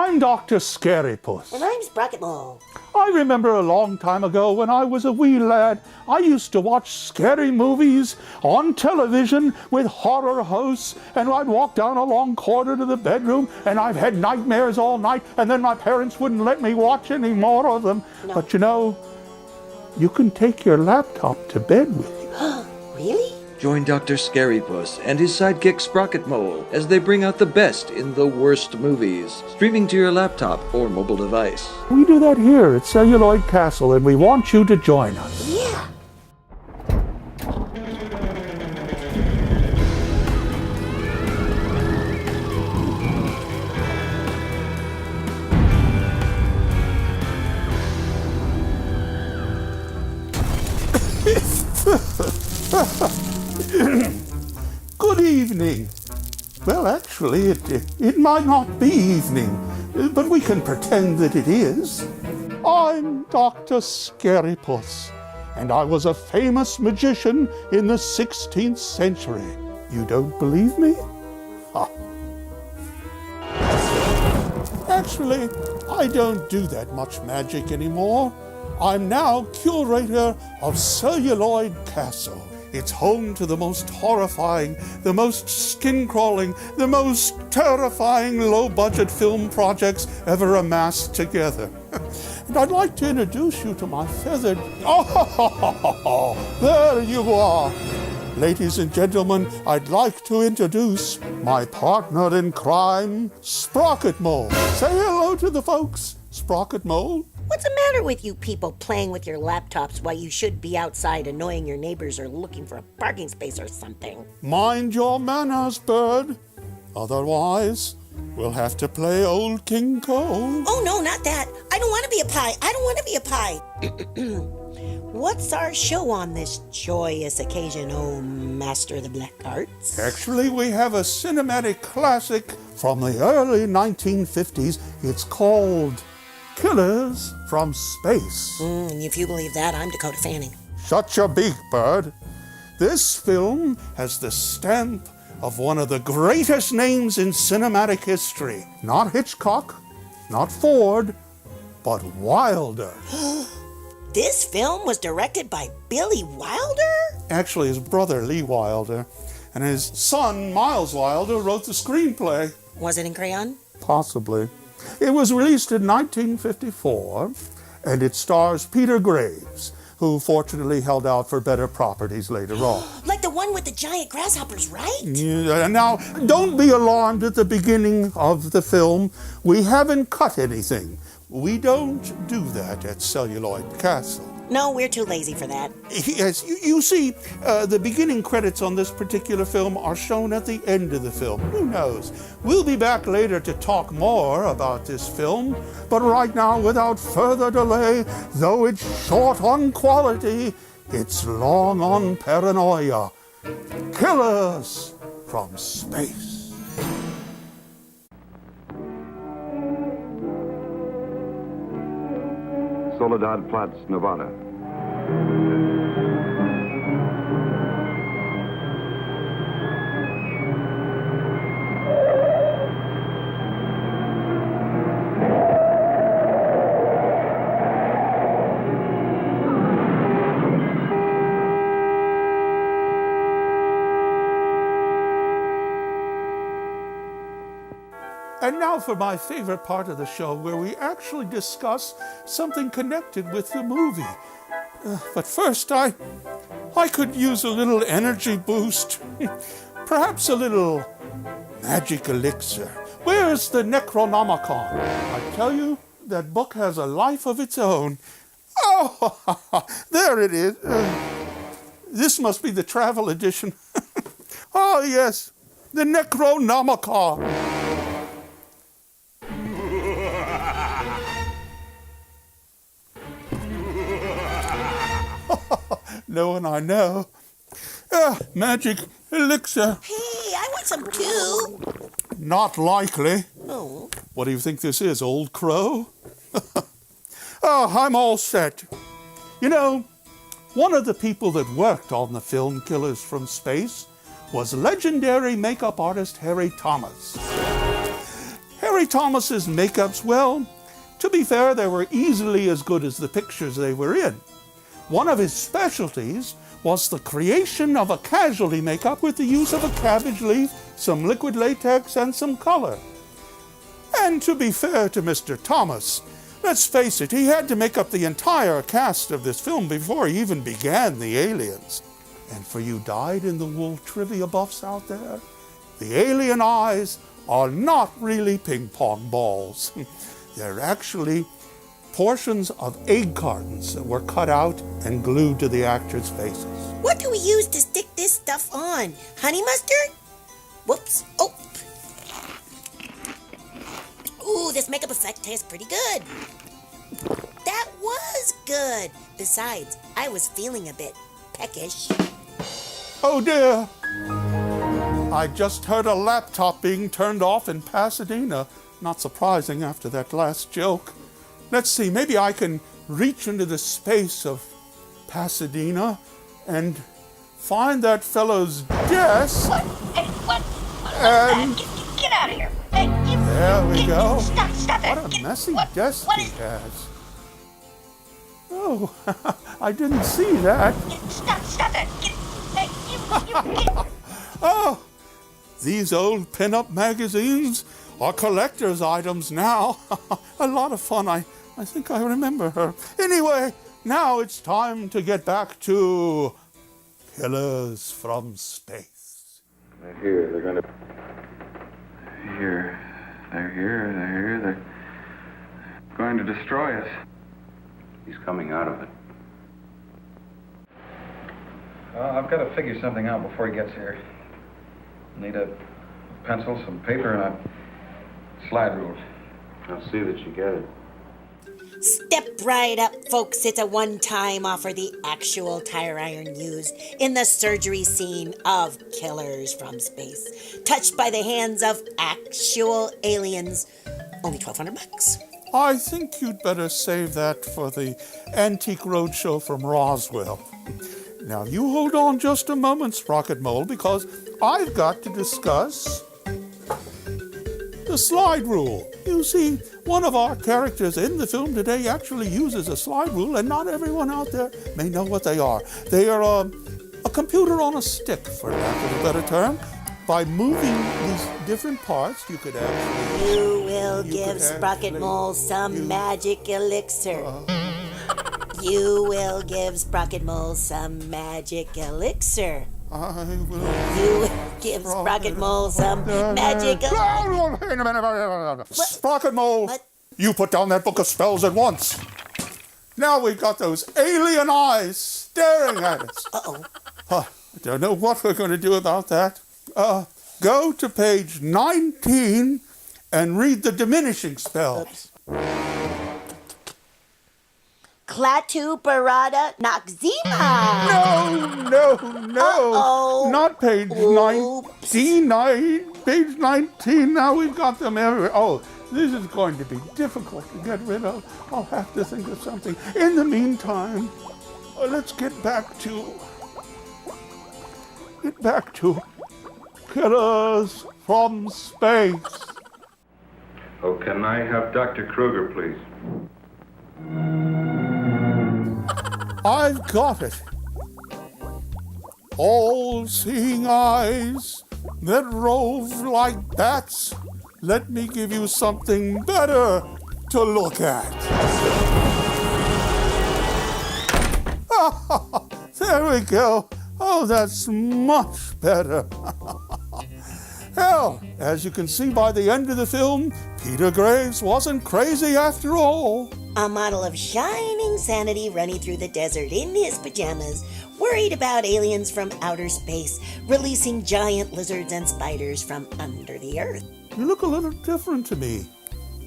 I'm Dr. Scarypuss. And I'm Sprocketmole. I remember a long time ago when I was a wee lad, I used to watch scary movies on television with horror hosts, and I'd walk down a long corridor to the bedroom, and I've had nightmares all night, and then my parents wouldn't let me watch any more of them. No. But you know, you can take your laptop to bed with you. Really? Join Dr. Scarypuss and his sidekick Sprocketmole as they bring out the best in the worst movies, streaming to your laptop or mobile device. We do that here at Celluloid Castle, and we want you to join us. Yeah. Good evening. Well, actually, it might not be evening, but we can pretend that it is. I'm Dr. Scarypuss, and I was a famous magician in the 16th century. You don't believe me? Ha. Actually, I don't do that much magic anymore. I'm now curator of Celluloid Castle. It's home to the most horrifying, the most skin-crawling, the most terrifying low-budget film projects ever amassed together. And I'd like to introduce you to my feathered... Oh, there you are. Ladies and gentlemen, I'd like to introduce my partner in crime, Sprocketmole. Say hello to the folks, Sprocketmole. What's the matter with you people playing with your laptops while you should be outside annoying your neighbors or looking for a parking space or something? Mind your manners, bird. Otherwise, we'll have to play Old King Cole. Oh, no, not that. I don't want to be a pie. I don't want to be a pie. What's our show on this joyous occasion, oh Master of the Black Arts? Actually, we have a cinematic classic from the early 1950s. It's called Killers from Space. If you believe that, I'm Dakota Fanning. Shut your beak, bird. This film has the stamp of one of the greatest names in cinematic history. Not Hitchcock, not Ford, but Wilder. This film was directed by Billy Wilder? Actually, his brother, Lee Wilder, and his son, Miles Wilder, wrote the screenplay. Was it in crayon? Possibly. It was released in 1954, and it stars Peter Graves, who fortunately held out for better properties later on. Like the one with the giant grasshoppers, right? Yeah, now, don't be alarmed at the beginning of the film. We haven't cut anything. We don't do that at Celluloid Castle. No, we're too lazy for that. Yes, you see, the beginning credits on this particular film are shown at the end of the film. Who knows? We'll be back later to talk more about this film, but right now, without further delay, though it's short on quality, it's long on paranoia. Killers from Space. Soledad Flats, Nevada. And now for my favorite part of the show, where we actually discuss something connected with the movie. But first, I could use a little energy boost. Perhaps a little magic elixir. Where's the Necronomicon? I tell you, that book has a life of its own. Oh, there it is. This must be the travel edition. Oh, yes, the Necronomicon. No one I know. Magic elixir. Hey, I want some too. Not likely. No. What do you think this is, Old Crow? Oh, I'm all set. You know, one of the people that worked on the film Killers from Space was legendary makeup artist Harry Thomas. Harry Thomas's makeups, well, to be fair, they were easily as good as the pictures they were in. One of his specialties was the creation of a casualty makeup with the use of a cabbage leaf, some liquid latex, and some color. And to be fair to Mr. Thomas, let's face it, he had to make up the entire cast of this film before he even began the aliens. And for you dyed-in-the-wool trivia buffs out there, the alien eyes are not really ping-pong balls. They're actually portions of egg cartons that were cut out and glued to the actors' faces. What do we use to stick this stuff on? Honey mustard? Whoops. Oh. Ooh, this makeup effect tastes pretty good. That was good. Besides, I was feeling a bit peckish. Oh dear! I just heard a laptop being turned off in Pasadena. Not surprising after that last joke. Let's see, maybe I can reach into the space of Pasadena and find that fellow's desk. What? Hey, what? And Get out of here. Hey, there we go. Stop that. What a messy desk what he is- has. Oh, I didn't see that. Stop that. Get. Oh, these old pin-up magazines are collector's items now. A lot of fun. I think I remember her. Anyway, now it's time to get back to Killers from Space. They're here. They're gonna... They're here. They're going to destroy us. He's coming out of it. I've got to figure something out before he gets here. Need a pencil, some paper, and a slide rule. I'll see that you get it. Step right up, folks. It's a one-time offer, the actual tire iron used in the surgery scene of Killers from Space. Touched by the hands of actual aliens. Only $1,200. I think you'd better save that for the Antique Roadshow from Roswell. Now, you hold on just a moment, Sprocket Mole, because I've got to discuss the slide rule. You see, one of our characters in the film today actually uses a slide rule, and not everyone out there may know what they are. They are a computer on a stick, for lack of a better term. By moving these different parts, you could actually... You will give could Sprocket actually- Mole some you- magic elixir. You will give Sprocket Mole some magic elixir. I will... You will give Sprocket Mole some magic elixir. Wait a minute. Sprocket Mole, What? you put down that book of spells at once. Now we've got those alien eyes staring at us. Uh-oh. I don't know what we're going to do about that. Go to page 19 and read the diminishing spells. Klaatu Barada Noxzema. No. Uh-oh. Not page Oops. 19. Page 19. Now we've got them everywhere. Oh, this is going to be difficult to get rid of. I'll have to think of something. In the meantime, let's get back to Killers from Space. Oh, can I have Dr. Kruger, please? I've got it. All-seeing eyes that rove like bats. Let me give you something better to look at. There we go. Oh, that's much better. Hell, as you can see by the end of the film, Peter Graves wasn't crazy after all. A model of shining sanity running through the desert in his pajamas, worried about aliens from outer space, releasing giant lizards and spiders from under the earth. You look a little different to me.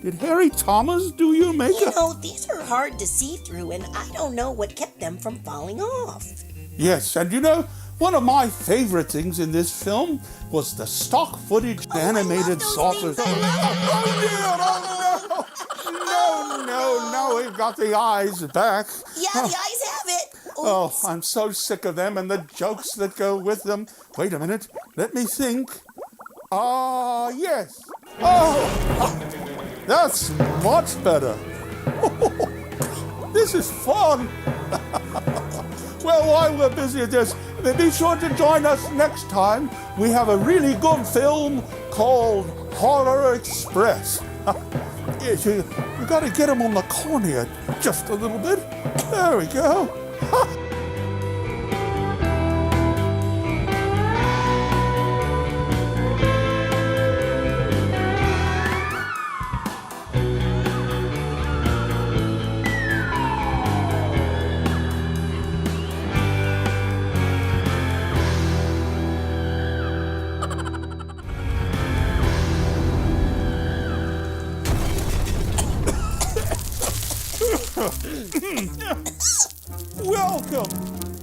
Did Harry Thomas do your You makeup? know, these are hard to see through, and I don't know what kept them from falling off. Yes, and you know, one of my favorite things in this film was the stock footage animated saucers. No, we've got the eyes back. Yeah, the eyes have it. Oh, Oops. I'm so sick of them and the jokes that go with them. Wait a minute, let me think. Yes. Oh, that's much better. This is fun. Well, while we're busy at this, be sure to join us next time. We have a really good film called Horror Express. You got to get him on the cornea just a little bit. There we go. Welcome.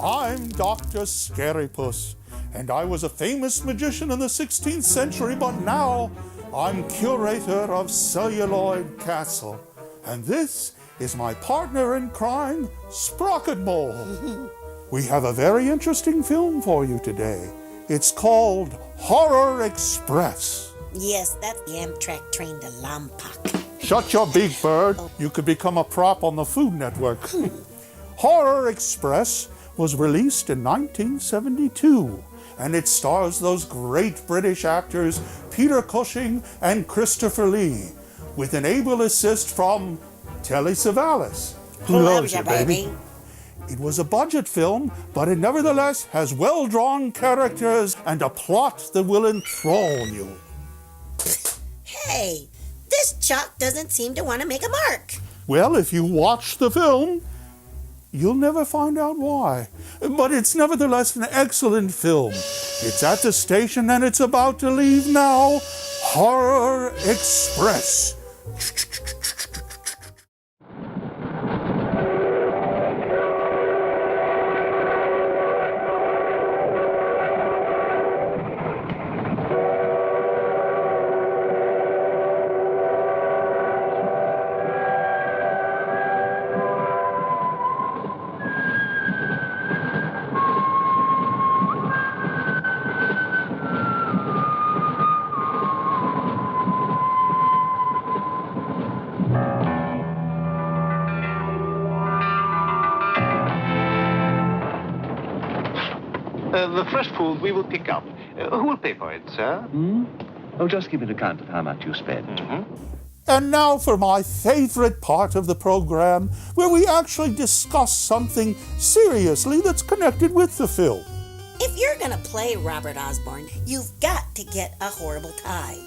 I'm Dr. Scarypuss, and I was a famous magician in the 16th century, but now I'm curator of Celluloid Castle. And this is my partner in crime, Sprocket Mole. We have a very interesting film for you today. It's called Horror Express. Yes, that's the Amtrak train to Lompoc. Shut your beak, bird. You could become a prop on the Food Network. Horror Express was released in 1972, and it stars those great British actors Peter Cushing and Christopher Lee, with an able assist from Telly Savalas, who loves you, baby. It was a budget film, but it nevertheless has well-drawn characters and a plot that will enthrall you. Hey, this chalk doesn't seem to want to make a mark. Well, if you watch the film, you'll never find out why. But it's nevertheless an excellent film. It's at the station and it's about to leave now. Horror Express. The fresh food we will pick up. Who will pay for it, sir? Oh, just give me an account of how much you spent. And now for my favorite part of the program, where we actually discuss something seriously that's connected with the film. If you're gonna play Robert Osborne, you've got to get a horrible tie.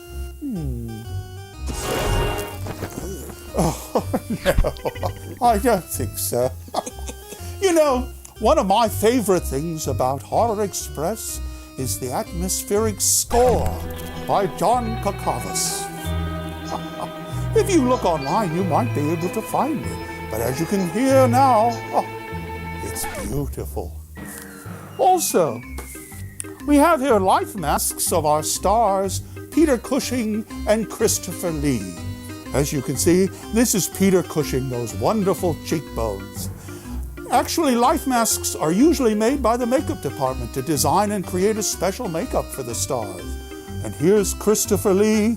Oh, no, I don't think so. You know, one of my favorite things about Horror Express is the atmospheric score by John Kakavas. If you look online, you might be able to find it. But as you can hear now, it's beautiful. Also, we have here life masks of our stars, Peter Cushing and Christopher Lee. As you can see, this is Peter Cushing, those wonderful cheekbones. Actually, life masks are usually made by the makeup department to design and create a special makeup for the stars. And here's Christopher Lee,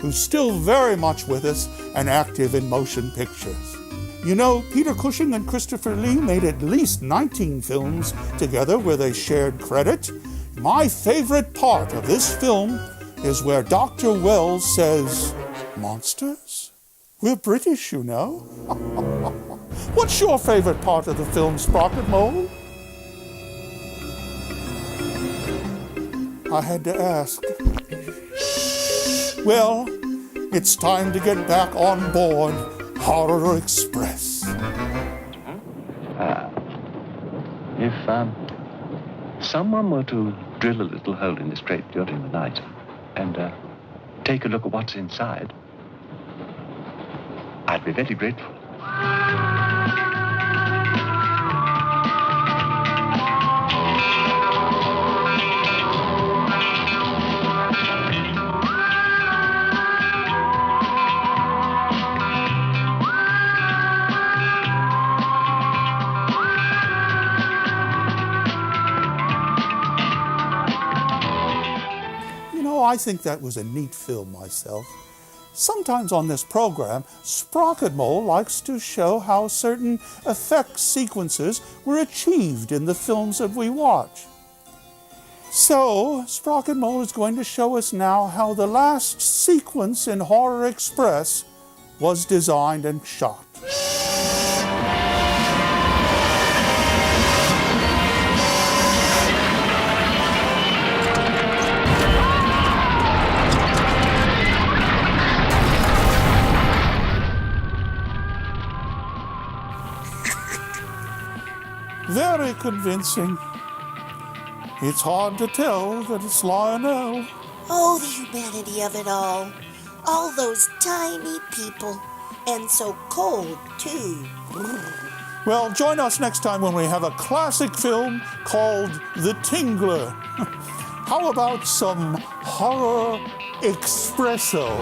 who's still very much with us and active in motion pictures. You know, Peter Cushing and Christopher Lee made at least 19 films together where they shared credit. My favorite part of this film is where Dr. Wells says, "Monsters? We're British, you know." What's your favorite part of the film, Sprocket Mole? I had to ask. Well, it's time to get back on board Horror Express. If someone were to drill a little hole in this crate during the night and take a look at what's inside, I'd be very grateful. I I think that was a neat film myself. Sometimes on this program, Sprocket Mole likes to show how certain effect sequences were achieved in the films that we watch. So, Sprocket Mole is going to show us now how the last sequence in Horror Express was designed and shot. Very convincing. It's hard to tell that it's Lionel. Oh, the humanity of it all. All those tiny people. And so cold, too. Well, join us next time when we have a classic film called The Tingler. How about some horror espresso?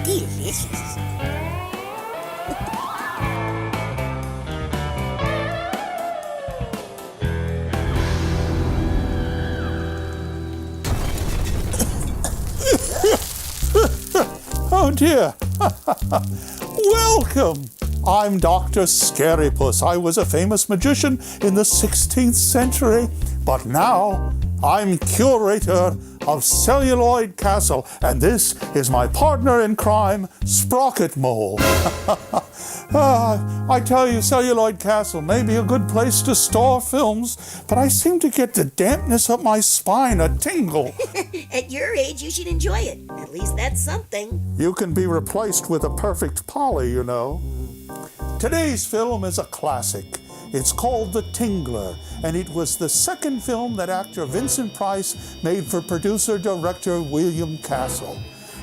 Delicious. Oh dear. Welcome. I'm Dr. Scarypuss. I was a famous magician in the 16th century, but now I'm curator of Celluloid Castle, and this is my partner in crime, Sprocket Mole. I tell you, Celluloid Castle may be a good place to store films, but I seem to get the dampness up my spine a tingle. At your age, you should enjoy it. At least that's something. You can be replaced with a perfect Polly, you know. Today's film is a classic. It's called The Tingler, and it was the second film that actor Vincent Price made for producer-director William Castle.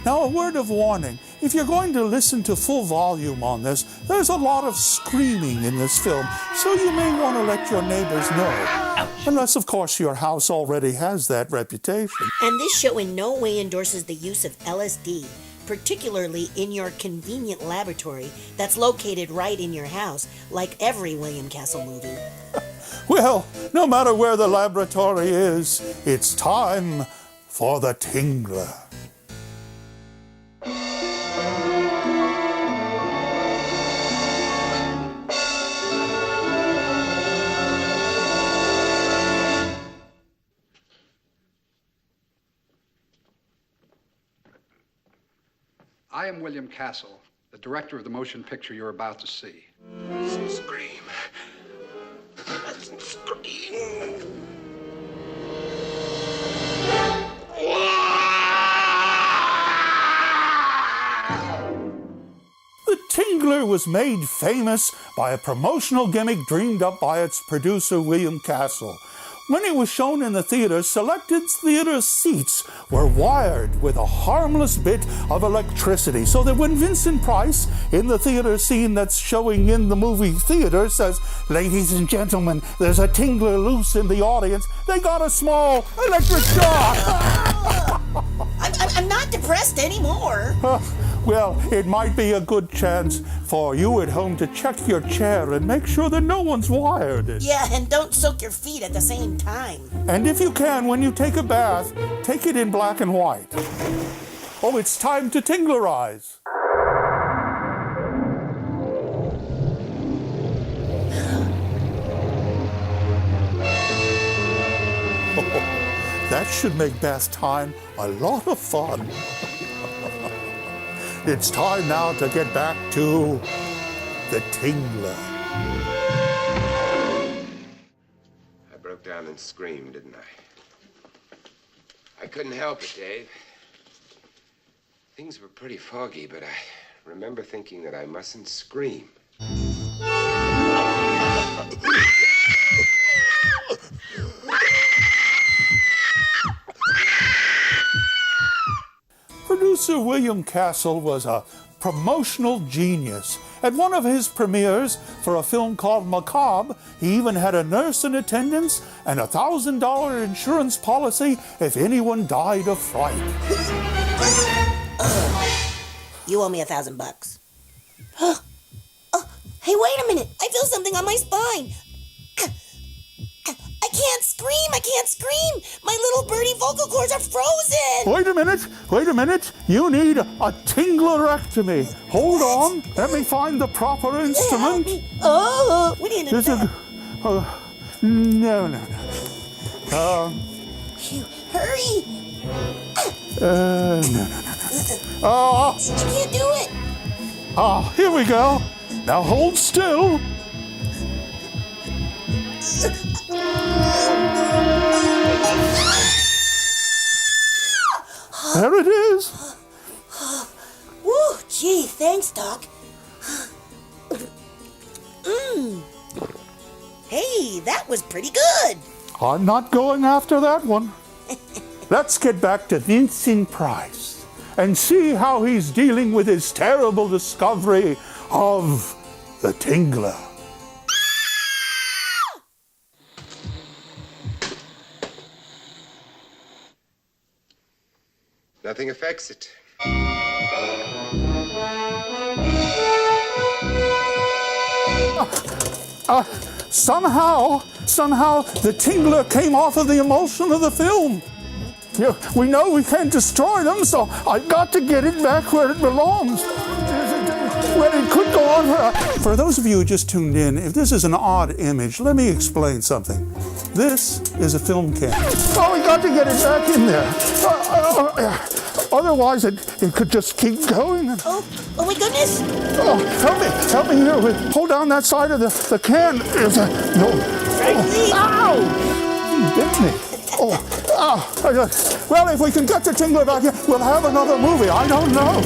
Now, a word of warning. If you're going to listen to full volume on this, there's a lot of screaming in this film, so you may want to let your neighbors know. Unless, of course, your house already has that reputation. And this show in no way endorses the use of LSD, particularly in your convenient laboratory that's located right in your house, like every William Castle movie. Well, no matter where the laboratory is, it's time for The Tingler. I am William Castle, the director of the motion picture you're about to see. Scream. Scream. The Tingler was made famous by a promotional gimmick dreamed up by its producer, William Castle. When it was shown in the theater, selected theater seats were wired with a harmless bit of electricity, so that when Vincent Price, in the theater scene that's showing in the movie theater, says, "Ladies and gentlemen, there's a tingler loose in the audience," they got a small electric shock. I'm not depressed anymore. Well, it might be a good chance for you at home to check your chair and make sure that no one's wired it. Yeah, and don't soak your feet at the same time. And if you can, when you take a bath, take it in black and white. Oh, it's time to tinglerize. That should make bath time a lot of fun. It's time now to get back to The Tingler. I broke down and screamed, didn't I? I couldn't help it, Dave. Things were pretty foggy, but I remember thinking that I mustn't scream. Producer William Castle was a promotional genius. At one of his premieres for a film called Macabre, he even had a nurse in attendance and a $1,000 insurance policy if anyone died of fright. You owe me $1,000. Oh, Hey, wait a minute. I feel something on my spine. I can't scream. I can't scream. My little birdie vocal cords are frozen. Wait a minute. You need a tinglerectomy. Hold on. Let me find the proper instrument. Oh, what do you know? No. Phew, hurry. No. You can't do it. Here we go. Now hold still. There it is. Woo, gee, thanks, Doc. Hey, that was pretty good. I'm not going after that one. Let's get back to Vincent Price and see how he's dealing with his terrible discovery of the Tingler. Nothing affects it. Somehow the Tingler came off of the emulsion of the film. Yeah, we know we can't destroy them, so I've got to get it back where it belongs. Where it could go on. For those of you who just tuned in, if this is an odd image, let me explain something. This is a film can. Oh, we got to get it back in there. Otherwise, it could just keep going. Oh my goodness. Oh, help me here. Hold down that side of the can. No. Ow! You bit me. Well, if we can get the Tingler back here, we'll have another movie. I don't know.